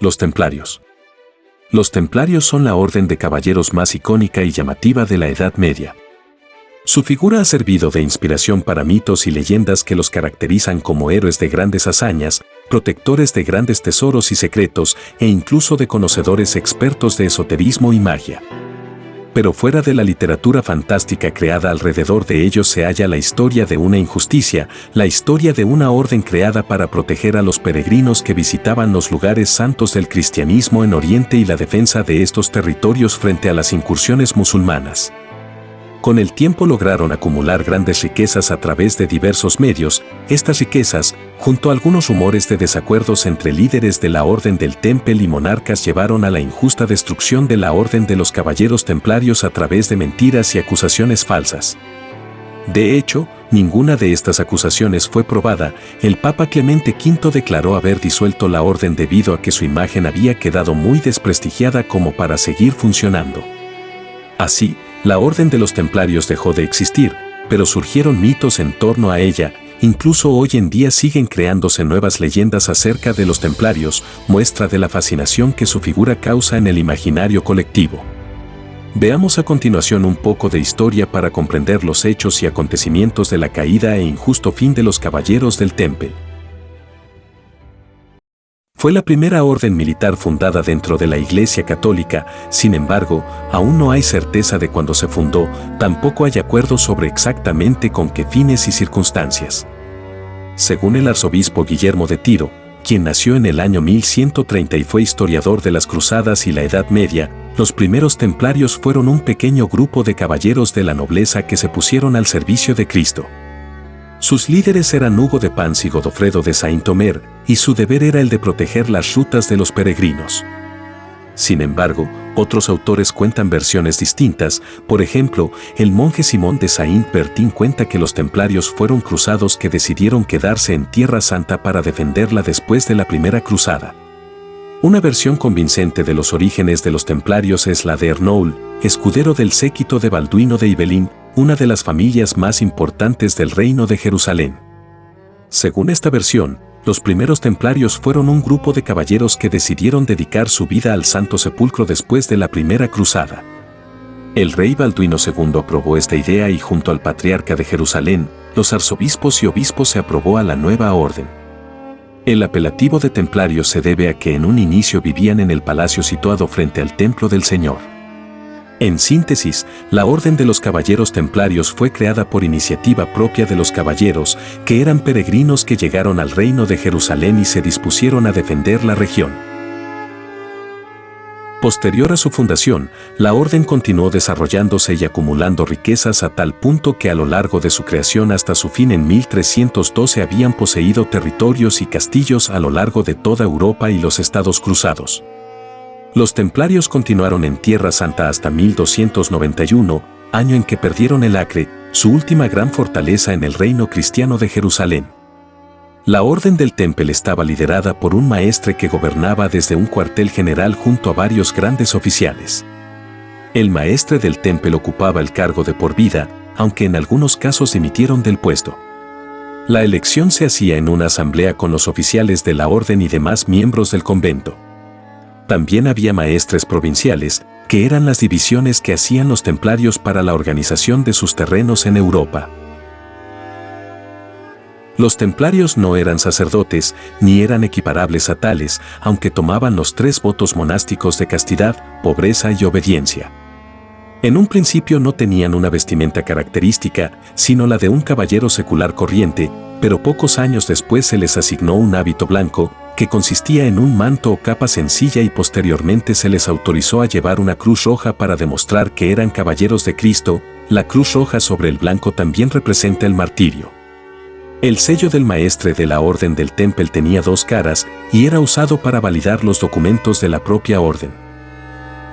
Los Templarios. Los Templarios son la orden de caballeros más icónica y llamativa de la Edad Media. Su figura ha servido de inspiración para mitos y leyendas que los caracterizan como héroes de grandes hazañas, protectores de grandes tesoros y secretos e incluso de conocedores expertos de esoterismo y magia. Pero fuera de la literatura fantástica creada alrededor de ellos se halla la historia de una injusticia, la historia de una orden creada para proteger a los peregrinos que visitaban los lugares santos del cristianismo en Oriente y la defensa de estos territorios frente a las incursiones musulmanas. Con el tiempo lograron acumular grandes riquezas a través de diversos medios. Estas riquezas, junto a algunos rumores de desacuerdos entre líderes de la Orden del Temple y monarcas, llevaron a la injusta destrucción de la Orden de los Caballeros Templarios a través de mentiras y acusaciones falsas. De hecho, ninguna de estas acusaciones fue probada. El Papa Clemente V declaró haber disuelto la orden debido a que su imagen había quedado muy desprestigiada como para seguir funcionando. Así, la Orden de los Templarios dejó de existir, pero surgieron mitos en torno a ella. Incluso hoy en día siguen creándose nuevas leyendas acerca de los Templarios, muestra de la fascinación que su figura causa en el imaginario colectivo. Veamos a continuación un poco de historia para comprender los hechos y acontecimientos de la caída e injusto fin de los Caballeros del Temple. Fue la primera orden militar fundada dentro de la Iglesia Católica. Sin embargo, aún no hay certeza de cuándo se fundó, tampoco hay acuerdo sobre exactamente con qué fines y circunstancias. Según el arzobispo Guillermo de Tiro, quien nació en el año 1130 y fue historiador de las Cruzadas y la Edad Media, los primeros templarios fueron un pequeño grupo de caballeros de la nobleza que se pusieron al servicio de Cristo. Sus líderes eran Hugo de Pans y Godofredo de Saint-Omer, y su deber era el de proteger las rutas de los peregrinos. Sin embargo, otros autores cuentan versiones distintas. Por ejemplo, el monje Simón de Saint-Bertin cuenta que los templarios fueron cruzados que decidieron quedarse en Tierra Santa para defenderla después de la primera cruzada. Una versión convincente de los orígenes de los templarios es la de Ernoul, escudero del séquito de Balduino de Ibelín, una de las familias más importantes del reino de Jerusalén. Según esta versión, los primeros templarios fueron un grupo de caballeros que decidieron dedicar su vida al Santo Sepulcro después de la primera cruzada. El rey Balduino II aprobó esta idea y junto al patriarca de Jerusalén, los arzobispos y obispos se aprobó a la nueva orden. El apelativo de templarios se debe a que en un inicio vivían en el palacio situado frente al templo del Señor. En síntesis, la Orden de los Caballeros Templarios fue creada por iniciativa propia de los caballeros, que eran peregrinos que llegaron al reino de Jerusalén y se dispusieron a defender la región. Posterior a su fundación, la orden continuó desarrollándose y acumulando riquezas a tal punto que a lo largo de su creación hasta su fin en 1312 habían poseído territorios y castillos a lo largo de toda Europa y los Estados Cruzados. Los templarios continuaron en Tierra Santa hasta 1291, año en que perdieron el Acre, su última gran fortaleza en el reino cristiano de Jerusalén. La Orden del Temple estaba liderada por un maestre que gobernaba desde un cuartel general junto a varios grandes oficiales. El maestre del Temple ocupaba el cargo de por vida, aunque en algunos casos dimitieron del puesto. La elección se hacía en una asamblea con los oficiales de la orden y demás miembros del convento. También había maestres provinciales, que eran las divisiones que hacían los templarios para la organización de sus terrenos en Europa. Los templarios no eran sacerdotes, ni eran equiparables a tales, aunque tomaban los 3 votos monásticos de castidad, pobreza y obediencia. En un principio no tenían una vestimenta característica, sino la de un caballero secular corriente, pero pocos años después se les asignó un hábito blanco, que consistía en un manto o capa sencilla y posteriormente se les autorizó a llevar una cruz roja para demostrar que eran caballeros de Cristo. La cruz roja sobre el blanco también representa el martirio. El sello del maestre de la Orden del Temple tenía 2 caras y era usado para validar los documentos de la propia orden.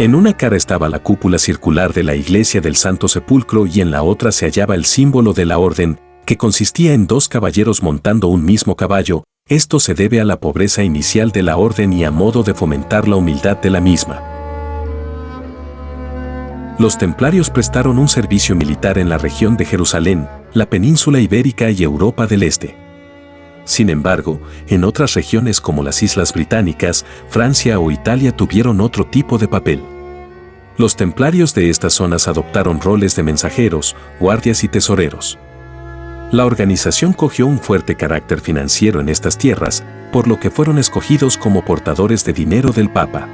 En una cara estaba la cúpula circular de la iglesia del Santo Sepulcro y en la otra se hallaba el símbolo de la orden, que consistía en 2 caballeros montando un mismo caballo. Esto se debe a la pobreza inicial de la orden y a modo de fomentar la humildad de la misma. Los templarios prestaron un servicio militar en la región de Jerusalén, la península ibérica y Europa del Este. Sin embargo, en otras regiones como las Islas Británicas, Francia o Italia tuvieron otro tipo de papel. Los templarios de estas zonas adoptaron roles de mensajeros, guardias y tesoreros. La organización cogió un fuerte carácter financiero en estas tierras, por lo que fueron escogidos como portadores de dinero del Papa.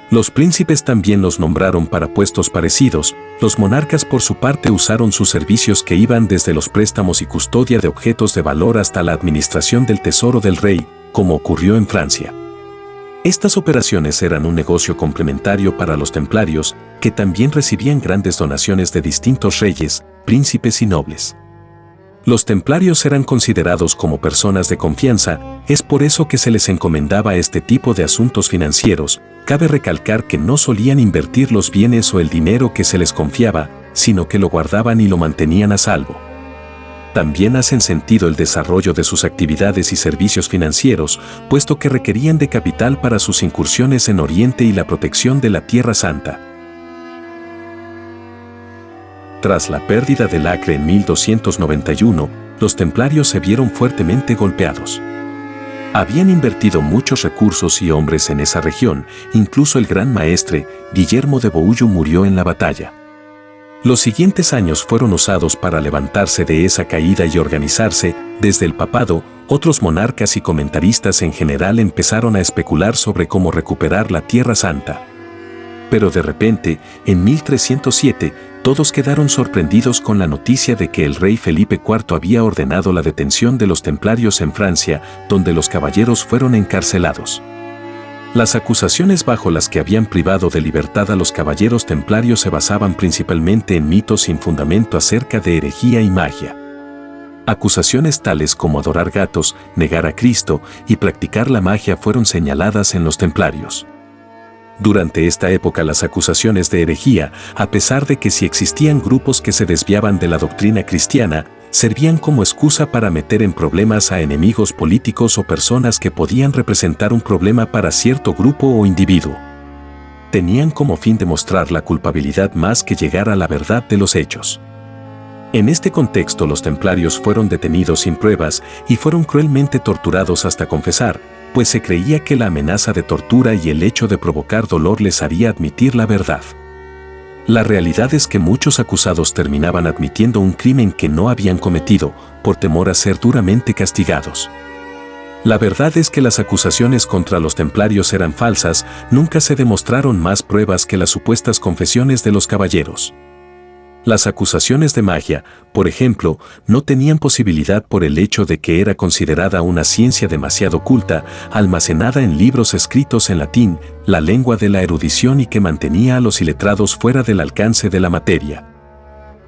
Los príncipes también los nombraron para puestos parecidos. Los monarcas por su parte usaron sus servicios que iban desde los préstamos y custodia de objetos de valor hasta la administración del tesoro del rey, como ocurrió en Francia. Estas operaciones eran un negocio complementario para los templarios, que también recibían grandes donaciones de distintos reyes, príncipes y nobles. Los templarios eran considerados como personas de confianza, es por eso que se les encomendaba este tipo de asuntos financieros. Cabe recalcar que no solían invertir los bienes o el dinero que se les confiaba, sino que lo guardaban y lo mantenían a salvo. También hacen sentido el desarrollo de sus actividades y servicios financieros, puesto que requerían de capital para sus incursiones en Oriente y la protección de la Tierra Santa. Tras la pérdida del Acre en 1291, los templarios se vieron fuertemente golpeados. Habían invertido muchos recursos y hombres en esa región, incluso el gran maestre, Guillermo de Boulloux, murió en la batalla. Los siguientes años fueron usados para levantarse de esa caída y organizarse. Desde el papado, otros monarcas y comentaristas en general empezaron a especular sobre cómo recuperar la Tierra Santa. Pero de repente, en 1307, todos quedaron sorprendidos con la noticia de que el rey Felipe IV había ordenado la detención de los templarios en Francia, donde los caballeros fueron encarcelados. Las acusaciones bajo las que habían privado de libertad a los caballeros templarios se basaban principalmente en mitos sin fundamento acerca de herejía y magia. Acusaciones tales como adorar gatos, negar a Cristo y practicar la magia fueron señaladas en los templarios. Durante esta época las acusaciones de herejía, a pesar de que sí existían grupos que se desviaban de la doctrina cristiana, servían como excusa para meter en problemas a enemigos políticos o personas que podían representar un problema para cierto grupo o individuo. Tenían como fin demostrar la culpabilidad más que llegar a la verdad de los hechos. En este contexto los templarios fueron detenidos sin pruebas y fueron cruelmente torturados hasta confesar, pues se creía que la amenaza de tortura y el hecho de provocar dolor les haría admitir la verdad. La realidad es que muchos acusados terminaban admitiendo un crimen que no habían cometido, por temor a ser duramente castigados. La verdad es que las acusaciones contra los templarios eran falsas, nunca se demostraron más pruebas que las supuestas confesiones de los caballeros. Las acusaciones de magia, por ejemplo, no tenían posibilidad por el hecho de que era considerada una ciencia demasiado culta, almacenada en libros escritos en latín, la lengua de la erudición y que mantenía a los iletrados fuera del alcance de la materia.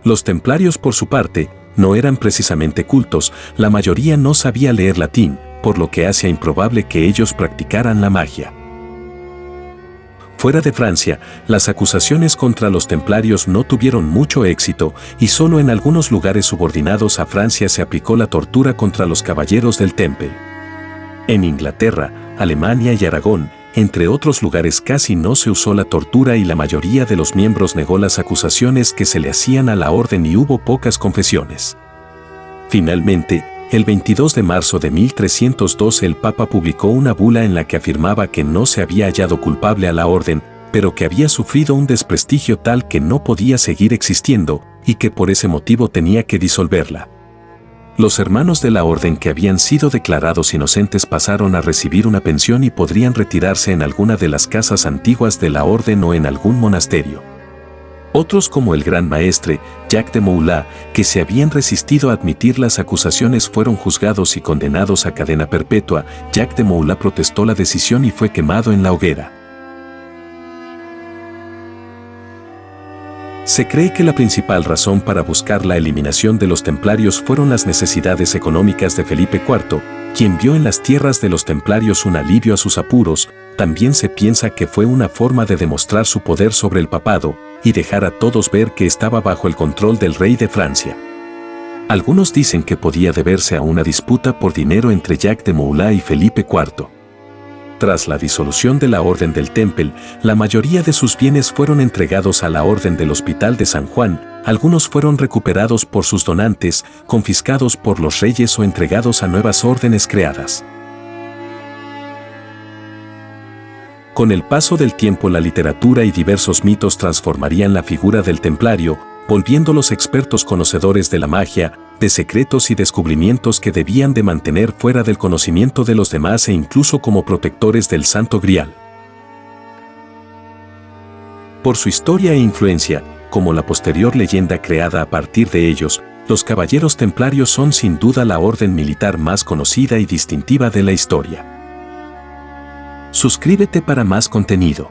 Los templarios, por su parte, no eran precisamente cultos, la mayoría no sabía leer latín, por lo que hacía improbable que ellos practicaran la magia. Fuera de Francia, las acusaciones contra los templarios no tuvieron mucho éxito y solo en algunos lugares subordinados a Francia se aplicó la tortura contra los caballeros del Temple. En Inglaterra, Alemania y Aragón, entre otros lugares, casi no se usó la tortura y la mayoría de los miembros negó las acusaciones que se le hacían a la orden y hubo pocas confesiones. Finalmente, el 22 de marzo de 1312 el Papa publicó una bula en la que afirmaba que no se había hallado culpable a la orden, pero que había sufrido un desprestigio tal que no podía seguir existiendo y que por ese motivo tenía que disolverla. Los hermanos de la orden que habían sido declarados inocentes pasaron a recibir una pensión y podrían retirarse en alguna de las casas antiguas de la orden o en algún monasterio. Otros, como el gran maestre, Jacques de Molay, que se habían resistido a admitir las acusaciones, fueron juzgados y condenados a cadena perpetua. Jacques de Molay protestó la decisión y fue quemado en la hoguera. Se cree que la principal razón para buscar la eliminación de los templarios fueron las necesidades económicas de Felipe IV, quien vio en las tierras de los templarios un alivio a sus apuros. También se piensa que fue una forma de demostrar su poder sobre el papado y dejar a todos ver que estaba bajo el control del rey de Francia. Algunos dicen que podía deberse a una disputa por dinero entre Jacques de Molay y Felipe IV. Tras la disolución de la Orden del Temple, la mayoría de sus bienes fueron entregados a la Orden del Hospital de San Juan, Algunos fueron recuperados por sus donantes, confiscados por los reyes o entregados a nuevas órdenes creadas. Con el paso del tiempo, la literatura y diversos mitos transformarían la figura del templario, volviéndolos expertos conocedores de la magia, de secretos y descubrimientos que debían de mantener fuera del conocimiento de los demás e incluso como protectores del Santo Grial. Por su historia e influencia, como la posterior leyenda creada a partir de ellos, los caballeros templarios son sin duda la orden militar más conocida y distintiva de la historia. Suscríbete para más contenido.